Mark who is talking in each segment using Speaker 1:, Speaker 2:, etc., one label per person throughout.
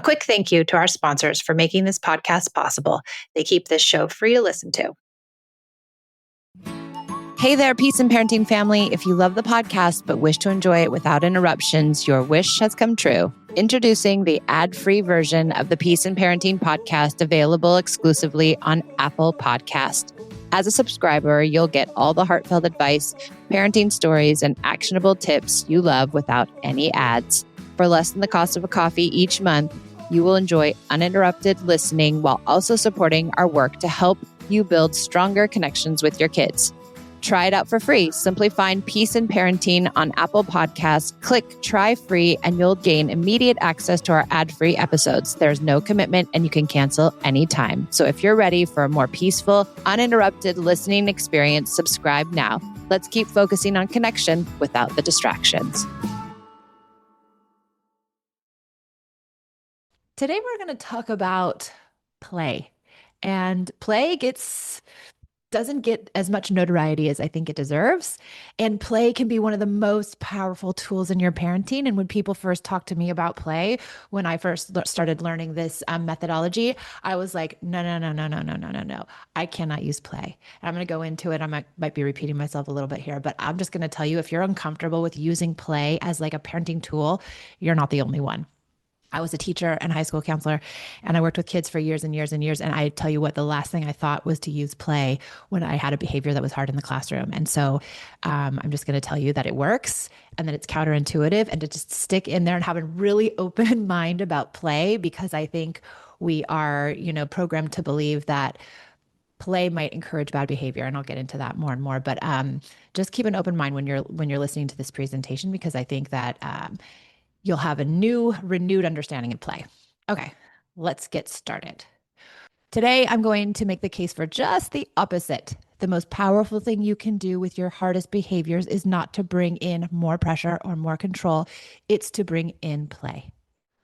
Speaker 1: quick thank you to our sponsors for making this podcast possible. They keep this show free to listen to. Hey there, Peace and Parenting family. If you love the podcast but wish to enjoy it without interruptions, your wish has come true. Introducing the ad-free version of the Peace and Parenting podcast, available exclusively on Apple Podcast. As a subscriber, you'll get all the heartfelt advice, parenting stories, and actionable tips you love without any ads. For less than the cost of a coffee each month, you will enjoy uninterrupted listening while also supporting our work to help you build stronger connections with your kids. Try it out for free. Simply find Peace and Parenting on Apple Podcasts, click Try Free, and you'll gain immediate access to our ad-free episodes. There's no commitment and you can cancel anytime. So if you're ready for a more peaceful, uninterrupted listening experience, subscribe now. Let's keep focusing on connection without the distractions.
Speaker 2: Today, we're going to talk about play. And play doesn't get as much notoriety as I think it deserves. And play can be one of the most powerful tools in your parenting. And when people first talked to me about play, when I first started learning this methodology, I was like, no. I cannot use play. And I'm going to go into it. I might be repeating myself a little bit here, but I'm just going to tell you, if you're uncomfortable with using play as like a parenting tool, you're not the only one. I was a teacher and high school counselor, and I worked with kids for years and years and years. And I tell you what, the last thing I thought was to use play when I had a behavior that was hard in the classroom. And so I'm just going to tell you that it works and that it's counterintuitive, and to just stick in there and have a really open mind about play, because I think we are, programmed to believe that play might encourage bad behavior. And I'll get into that more and more. But just keep an open mind when you're listening to this presentation, because I think that you'll have a new, renewed understanding of play. Okay, let's get started. Today, I'm going to make the case for just the opposite. The most powerful thing you can do with your hardest behaviors is not to bring in more pressure or more control. It's to bring in play.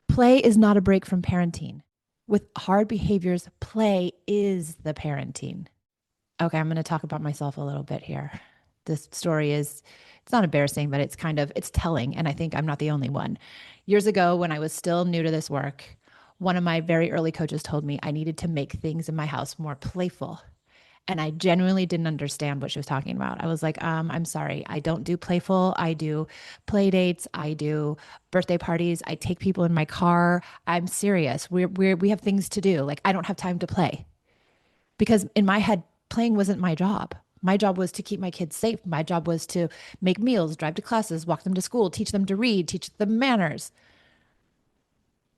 Speaker 2: Play is not a break from parenting. With hard behaviors, play is the parenting. Okay, I'm going to talk about myself a little bit here. This story it's not embarrassing, but it's telling. And I think I'm not the only one. Years ago, when I was still new to this work, one of my very early coaches told me I needed to make things in my house more playful. And I genuinely didn't understand what she was talking about. I was like, I'm sorry, I don't do playful. I do play dates. I do birthday parties. I take people in my car. I'm serious. We have things to do. Like, I don't have time to play. Because in my head, playing wasn't my job. My job was to keep my kids safe. My job was to make meals, drive to classes, walk them to school, teach them to read, teach them manners.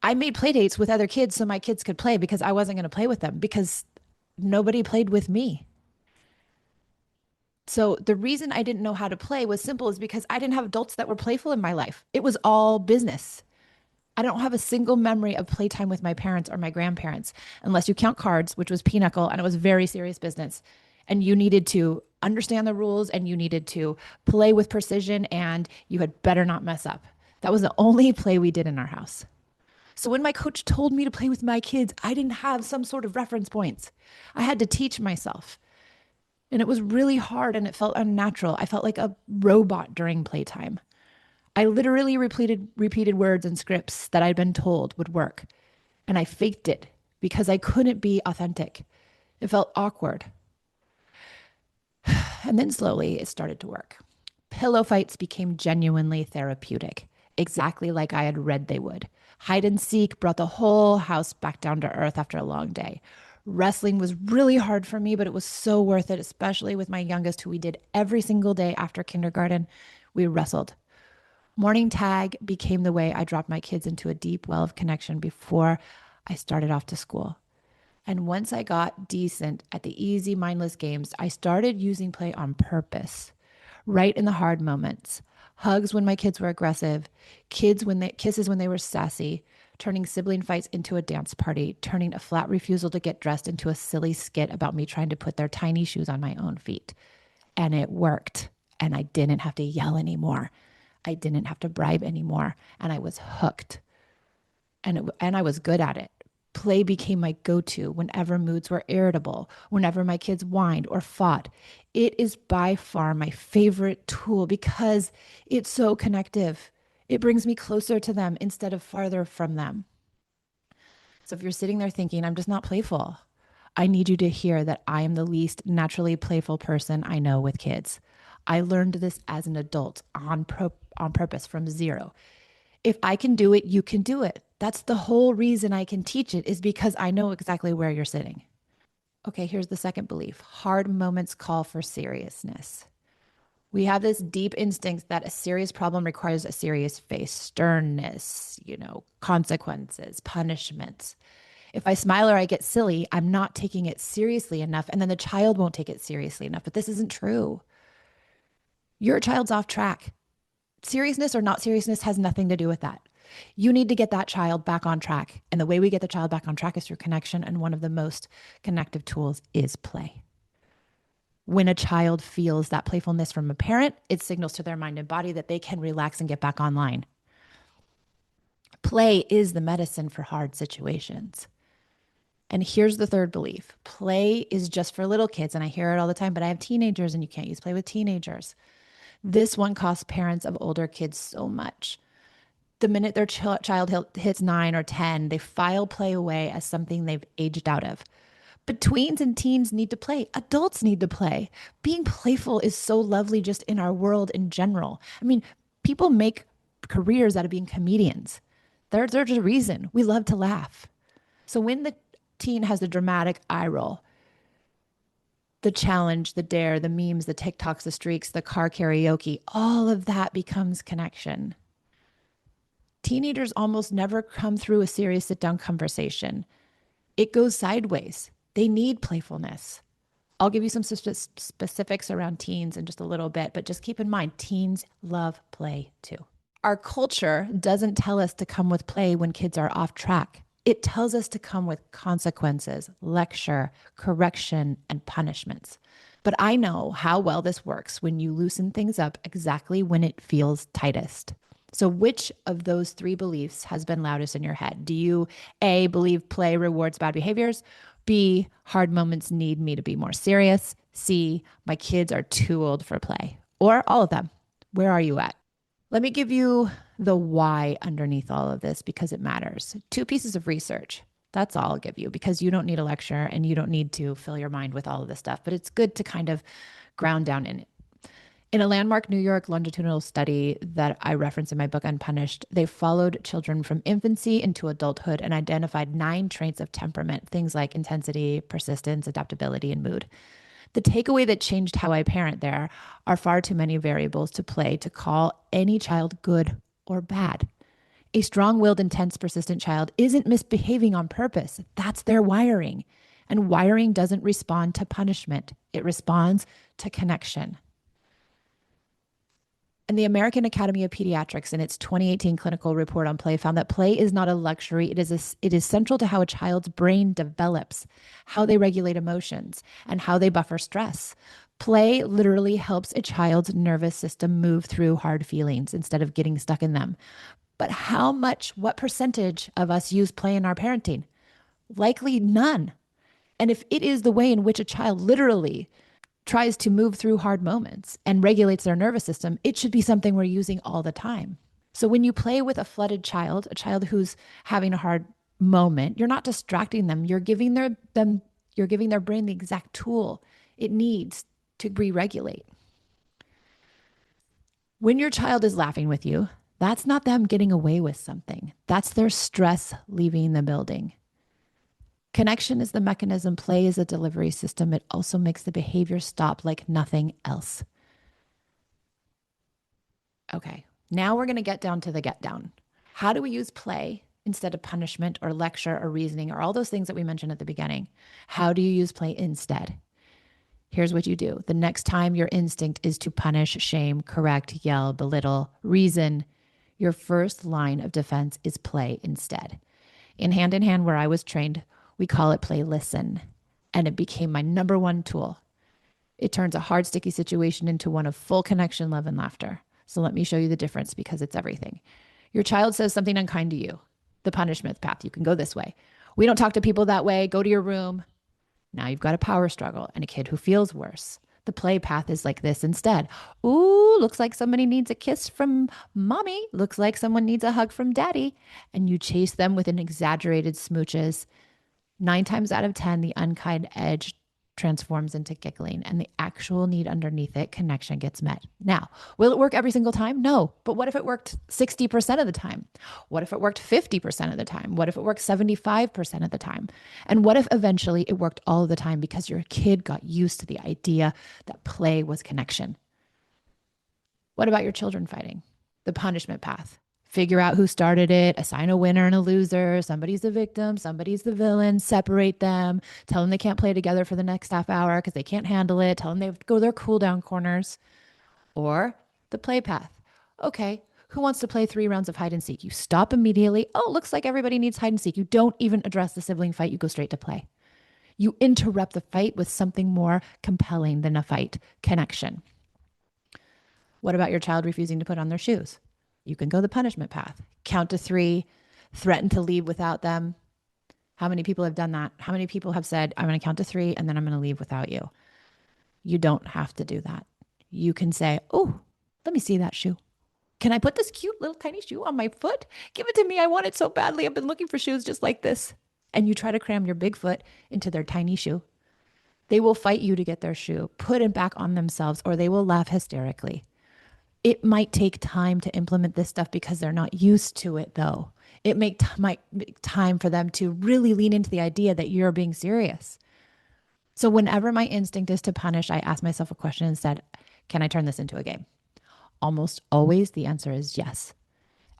Speaker 2: I made play dates with other kids so my kids could play, because I wasn't going to play with them, because nobody played with me. So the reason I didn't know how to play was simple, is because I didn't have adults that were playful in my life. It was all business. I don't have a single memory of playtime with my parents or my grandparents, unless you count cards, which was pinochle, and it was very serious business. And you needed to understand the rules, and you needed to play with precision, and you had better not mess up. That was the only play we did in our house. So when my coach told me to play with my kids, I didn't have some sort of reference points. I had to teach myself. And it was really hard, and it felt unnatural. I felt like a robot during playtime. I literally repeated words and scripts that I'd been told would work. And I faked it because I couldn't be authentic. It felt awkward. And then slowly it started to work. Pillow fights became genuinely therapeutic, exactly like I had read they would. Hide and seek brought the whole house back down to earth after a long day. Wrestling was really hard for me, but it was so worth it, especially with my youngest, who we did every single day after kindergarten. We wrestled. Morning tag became the way I dropped my kids into a deep well of connection before I started off to school. And once I got decent at the easy, mindless games, I started using play on purpose, right in the hard moments. Hugs when my kids were aggressive, kisses when they were sassy, turning sibling fights into a dance party, turning a flat refusal to get dressed into a silly skit about me trying to put their tiny shoes on my own feet. And it worked. And I didn't have to yell anymore. I didn't have to bribe anymore. And I was hooked. And I was good at it. Play became my go-to whenever moods were irritable, whenever my kids whined or fought. It is by far my favorite tool because it's so connective. It brings me closer to them instead of farther from them. So if you're sitting there thinking, I'm just not playful, I need you to hear that I am the least naturally playful person I know with kids. I learned this as an adult on purpose from zero. If I can do it, you can do it. That's the whole reason I can teach it, is because I know exactly where you're sitting. Okay, here's the second belief: hard moments call for seriousness. We have this deep instinct that a serious problem requires a serious face, sternness, consequences, punishments. If I smile or I get silly, I'm not taking it seriously enough, and then the child won't take it seriously enough. But this isn't true. Your child's off track. Seriousness or not seriousness has nothing to do with that. You need to get that child back on track. And the way we get the child back on track is through connection. And one of the most connective tools is play. When a child feels that playfulness from a parent, it signals to their mind and body that they can relax and get back online. Play is the medicine for hard situations. And here's the third belief: play is just for little kids. And I hear it all the time, but I have teenagers and you can't use play with teenagers. This one costs parents of older kids so much. The minute their child hits 9 or 10, they file play away as something they've aged out of. But tweens and teens need to play. Adults need to play. Being playful is so lovely just in our world in general. I mean, people make careers out of being comedians. There's a reason. We love to laugh. So when the teen has the dramatic eye roll, the challenge, the dare, the memes, the TikToks, the streaks, the car karaoke, all of that becomes connection. Teenagers almost never come through a serious sit down conversation. It goes sideways. They need playfulness. I'll give you some specifics around teens in just a little bit, but just keep in mind, teens love play too. Our culture doesn't tell us to come with play when kids are off track. It tells us to come with consequences, lecture, correction, and punishments. But I know how well this works when you loosen things up exactly when it feels tightest. So which of those three beliefs has been loudest in your head? Do you A, believe play rewards bad behaviors? B, hard moments need me to be more serious? C, my kids are too old for play? Or all of them? Where are you at? Let me give you the why underneath all of this, because it matters. 2 pieces of research. That's all I'll give you, because you don't need a lecture and you don't need to fill your mind with all of this stuff, but it's good to kind of ground down in it. In a landmark New York longitudinal study that I reference in my book, Unpunished, they followed children from infancy into adulthood and identified 9 traits of temperament, things like intensity, persistence, adaptability, and mood. The takeaway that changed how I parent there are far too many variables to play to call any child good or bad. A strong-willed, intense, persistent child isn't misbehaving on purpose. That's their wiring. And wiring doesn't respond to punishment. It responds to connection. And the American Academy of Pediatrics, in its 2018 clinical report on play, found that play is not a luxury. It is central to how a child's brain develops, how they regulate emotions, and how they buffer stress. Play literally helps a child's nervous system move through hard feelings instead of getting stuck in them. But what percentage of us use play in our parenting? Likely none. And if it is the way in which a child literally tries to move through hard moments and regulates their nervous system, it should be something we're using all the time. So when you play with a flooded child, a child who's having a hard moment, you're not distracting them. You're giving their brain the exact tool it needs to re-regulate. When your child is laughing with you, that's not them getting away with something. That's their stress leaving the building. Connection is the mechanism, play is a delivery system. It also makes the behavior stop like nothing else. Okay, now we're going to get down to the get down. How do we use play instead of punishment or lecture or reasoning or all those things that we mentioned at the beginning? How do you use play instead? Here's what you do. The next time your instinct is to punish, shame, correct, yell, belittle, reason, your first line of defense is play instead. In Hand, where I was trained, we call it play listen, and it became my number one tool. It turns a hard, sticky situation into one of full connection, love, and laughter. So let me show you the difference, because it's everything. Your child says something unkind to you. The punishment path, you can go this way. We don't talk to people that way. Go to your room. Now you've got a power struggle and a kid who feels worse. The play path is like this instead. Ooh, looks like somebody needs a kiss from mommy. Looks like someone needs a hug from daddy. And you chase them with an exaggerated smooches. 9 times out of 10, the unkind edge transforms into giggling and the actual need underneath it, connection, gets met. Now, will it work every single time? No. But what if it worked 60% of the time? What if it worked 50% of the time? What if it worked 75% of the time? And what if eventually it worked all of the time because your kid got used to the idea that play was connection? What about your children fighting? The punishment path. Figure out who started it, assign a winner and a loser. Somebody's the victim, somebody's the villain, separate them, tell them they can't play together for the next half hour because they can't handle it, tell them they have to go to their cool down corners. Or the play path. Okay, who wants to play 3 rounds of hide and seek? You stop immediately. Oh, looks like everybody needs hide and seek. You don't even address the sibling fight, you go straight to play. You interrupt the fight with something more compelling than a fight, connection. What about your child refusing to put on their shoes? You can go the punishment path. Count to 3, threaten to leave without them. How many people have done that? How many people have said, I'm going to count to 3 and then I'm going to leave without you? You don't have to do that. You can say, oh, let me see that shoe. Can I put this cute little tiny shoe on my foot? Give it to me. I want it so badly. I've been looking for shoes just like this. And you try to cram your big foot into their tiny shoe. They will fight you to get their shoe, put it back on themselves, or they will laugh hysterically. It might take time to implement this stuff because they're not used to it, though. Might make time for them to really lean into the idea that you're being serious. So whenever my instinct is to punish, I ask myself a question instead, can I turn this into a game? Almost always the answer is yes.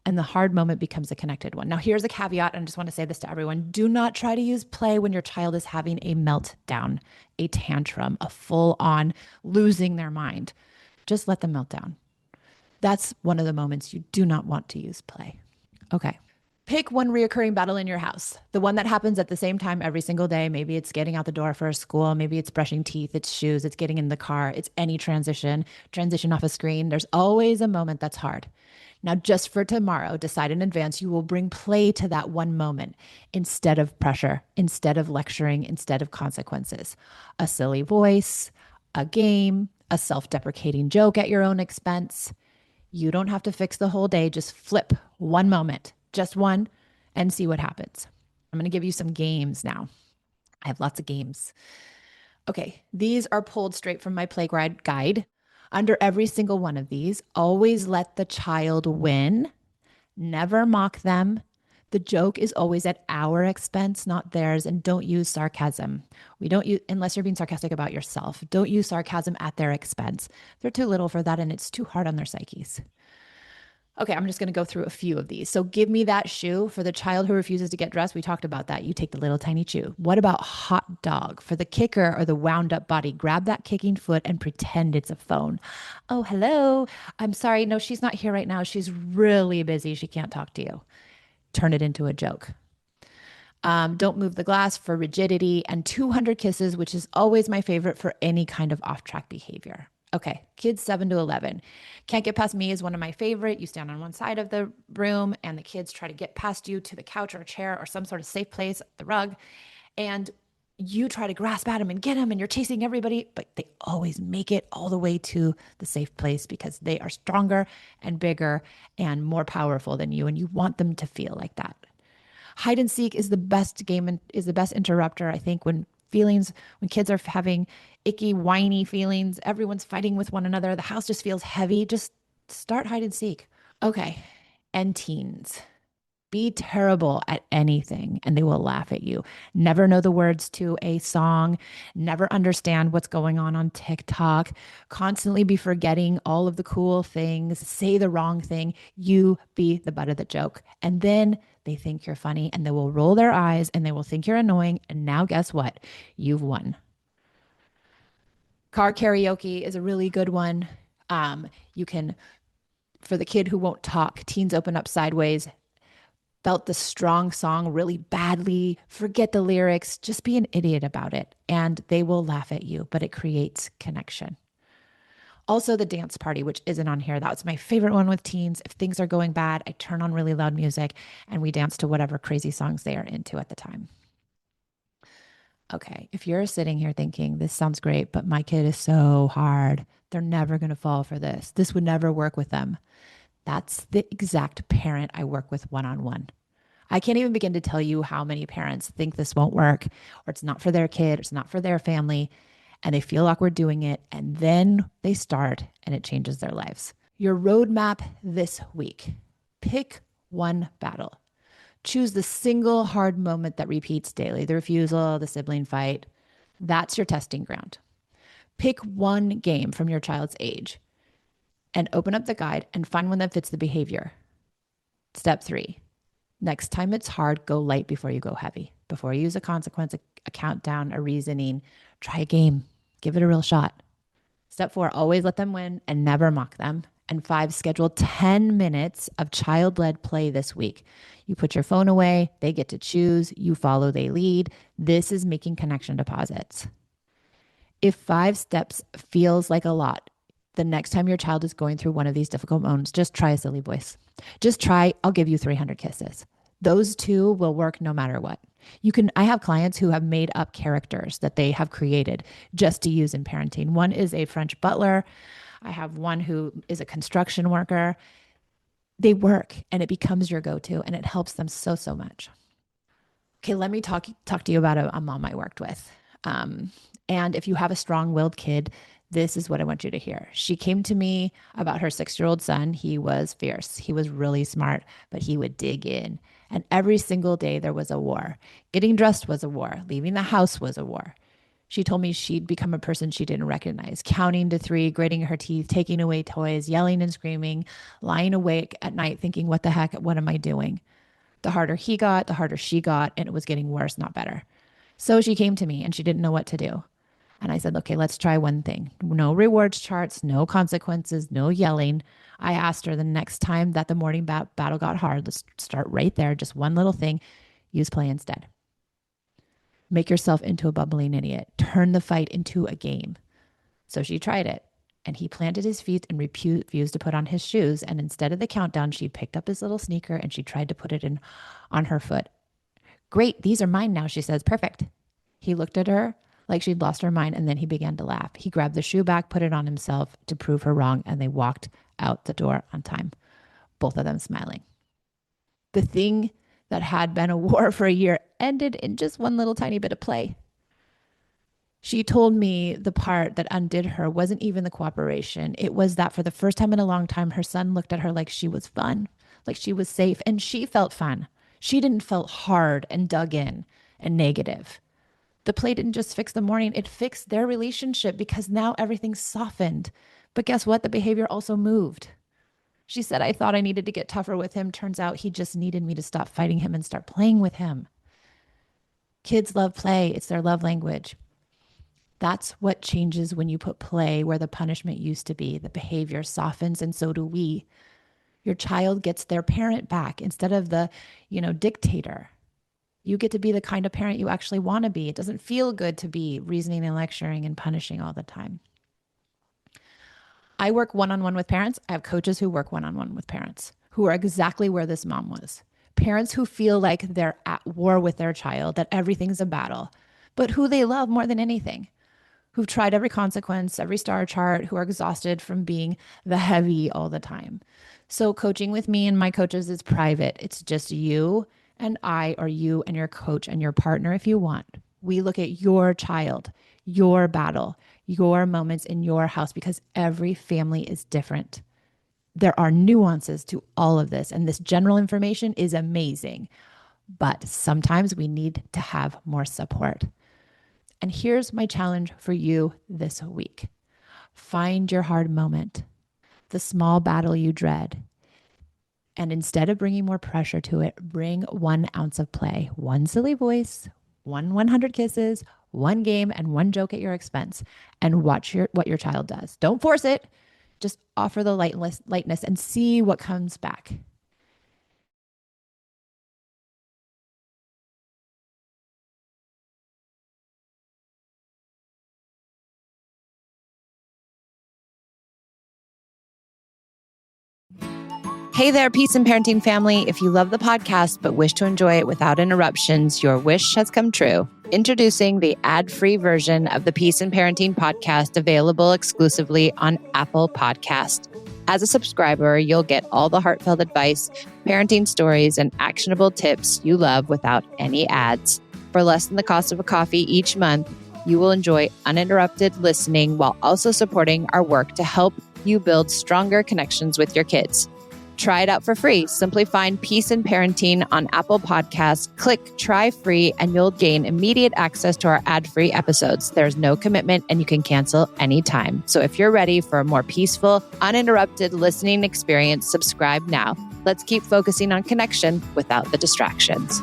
Speaker 2: And the hard moment becomes a connected one. Now, here's a caveat, and I just want to say this to everyone. Do not try to use play when your child is having a meltdown, a tantrum, a full on losing their mind. Just let them melt down. That's one of the moments you do not want to use play. Okay. Pick one reoccurring battle in your house, the one that happens at the same time every single day. Maybe it's getting out the door for school. Maybe it's brushing teeth, it's shoes, it's getting in the car, it's any transition off a screen. There's always a moment that's hard. Now, just for tomorrow, decide in advance you will bring play to that one moment instead of pressure, instead of lecturing, instead of consequences. A silly voice, a game, a self deprecating joke at your own expense. You don't have to fix the whole day. Just flip one moment, just one, and see what happens. I'm going to give you some games now. I have lots of games. Okay, these are pulled straight from my play guide. Under every single one of these, always let the child win. Never mock them. The joke is always at our expense, not theirs, and don't use sarcasm. We don't use, unless you're being sarcastic about yourself, don't use sarcasm at their expense. They're too little for that, and it's too hard on their psyches. Okay, I'm just going to go through a few of these. So give me that shoe for the child who refuses to get dressed. We talked about that. You take the little tiny shoe. What about hot dog? For the kicker or the wound up body, grab that kicking foot and pretend it's a phone. Oh, hello. I'm sorry. No, she's not here right now. She's really busy. She can't talk to you. Turn it into a joke. Don't move the glass for rigidity, and 200 kisses, which is always my favorite for any kind of off track behavior. Okay, kids 7 to 11. Can't get past me is one of my favorite. You stand on one side of the room and the kids try to get past you to the couch or a chair or some sort of safe place, the rug, and you try to grasp at them and get them and you're chasing everybody, but they always make it all the way to the safe place because they are stronger and bigger and more powerful than you, and you want them to feel like that. Hide and seek is the best game and is the best interrupter, I think, when kids are having icky, whiny feelings, everyone's fighting with one another, the house just feels heavy, just start hide and seek. Okay. And teens, be terrible at anything and they will laugh at you. Never know the words to a song, never understand what's going on TikTok, constantly be forgetting all of the cool things, say the wrong thing, you be the butt of the joke. And then they think you're funny and they will roll their eyes and they will think you're annoying. And now guess what? You've won. Car karaoke is a really good one. You can, for the kid who won't talk, teens open up sideways, felt the strong song really badly, forget the lyrics, just be an idiot about it. And they will laugh at you, but it creates connection. Also, the dance party, which isn't on here. That was my favorite one with teens. If things are going bad, I turn on really loud music and we dance to whatever crazy songs they are into at the time. Okay, if you're sitting here thinking, this sounds great, but my kid is so hard, they're never going to fall for this. This would never work with them. That's the exact parent I work with one on one. I can't even begin to tell you how many parents think this won't work, or it's not for their kid, or it's not for their family, and they feel awkward doing it. And then they start and it changes their lives. Your roadmap this week: pick one battle. Choose the single hard moment that repeats daily, the refusal, the sibling fight. That's your testing ground. Pick one game from your child's age and open up the guide and find one that fits the behavior. Step 3: next time it's hard, go light before you go heavy. Before you use a consequence, a countdown, a reasoning, try a game. Give it a real shot. Step 4: always let them win and never mock them. And 5: schedule 10 minutes of child-led play this week. You put your phone away, they get to choose, you follow, they lead. This is making connection deposits. If 5 steps feels like a lot, the next time your child is going through one of these difficult moments, just try a silly voice. Just try, I'll give you 300 kisses. Those 2 will work no matter what. I have clients who have made up characters that they have created just to use in parenting. One is a French butler. I have one who is a construction worker. They work and it becomes your go-to and it helps them so, so much. Okay, let me talk to you about a mom I worked with. And if you have a strong-willed kid, this is what I want you to hear. She came to me about her 6-year-old son. He was fierce. He was really smart, but he would dig in. And every single day there was a war. Getting dressed was a war. Leaving the house was a war. She told me she'd become a person she didn't recognize, counting to 3, gritting her teeth, taking away toys, yelling and screaming, lying awake at night thinking, what the heck, what am I doing? The harder he got, the harder she got, and it was getting worse, not better. So she came to me and she didn't know what to do. And I said, okay, let's try one thing. No rewards charts, no consequences, no yelling. I asked her the next time that the morning battle got hard, let's start right there. Just one little thing. Use play instead. Make yourself into a bubbling idiot. Turn the fight into a game. So she tried it. And he planted his feet and refused to put on his shoes. And instead of the countdown, she picked up his little sneaker and she tried to put it in on her foot. Great, these are mine now, she says. Perfect. He looked at her like she'd lost her mind, and then he began to laugh. He grabbed the shoe back, put it on himself to prove her wrong, and they walked out the door on time, both of them smiling. The thing that had been a war for a year ended in just one little tiny bit of play. She told me the part that undid her wasn't even the cooperation. It was that for the first time in a long time, her son looked at her like she was fun, like she was safe, and she felt fun. She didn't feel hard and dug in and negative. The play didn't just fix the morning, it fixed their relationship because now everything's softened. But guess what? The behavior also moved. She said, I thought I needed to get tougher with him. Turns out he just needed me to stop fighting him and start playing with him. Kids love play. It's their love language. That's what changes when you put play where the punishment used to be. The behavior softens, and so do we. Your child gets their parent back instead of the, dictator. You get to be the kind of parent you actually want to be. It doesn't feel good to be reasoning and lecturing and punishing all the time. I work one-on-one with parents. I have coaches who work one-on-one with parents who are exactly where this mom was. Parents who feel like they're at war with their child, that everything's a battle, but who they love more than anything, who've tried every consequence, every star chart, who are exhausted from being the heavy all the time. So coaching with me and my coaches is private. It's just you and I, or you and your coach and your partner if you want. We look at your child, your battle, your moments in your house, because every family is different. There are nuances to all of this, and this general information is amazing, but sometimes we need to have more support. And here's my challenge for you this week. Find your hard moment, the small battle you dread. And instead of bringing more pressure to it, bring 1 ounce of play, one silly voice, 100 kisses, one game, and one joke at your expense, and watch what your child does. Don't force it. Just offer the lightness and see what comes back.
Speaker 1: Hey there, Peace and Parenting family. If you love the podcast but wish to enjoy it without interruptions, your wish has come true. Introducing the ad-free version of the Peace in Parenting podcast, available exclusively on Apple Podcast. As a subscriber, you'll get all the heartfelt advice, parenting stories, and actionable tips you love without any ads. For less than the cost of a coffee each month, you will enjoy uninterrupted listening while also supporting our work to help you build stronger connections with your kids. Try it out for free. Simply find Peace in Parenting on Apple Podcasts, click Try Free, and you'll gain immediate access to our ad-free episodes. There's no commitment and you can cancel anytime. So if you're ready for a more peaceful, uninterrupted listening experience, subscribe now. Let's keep focusing on connection without the distractions.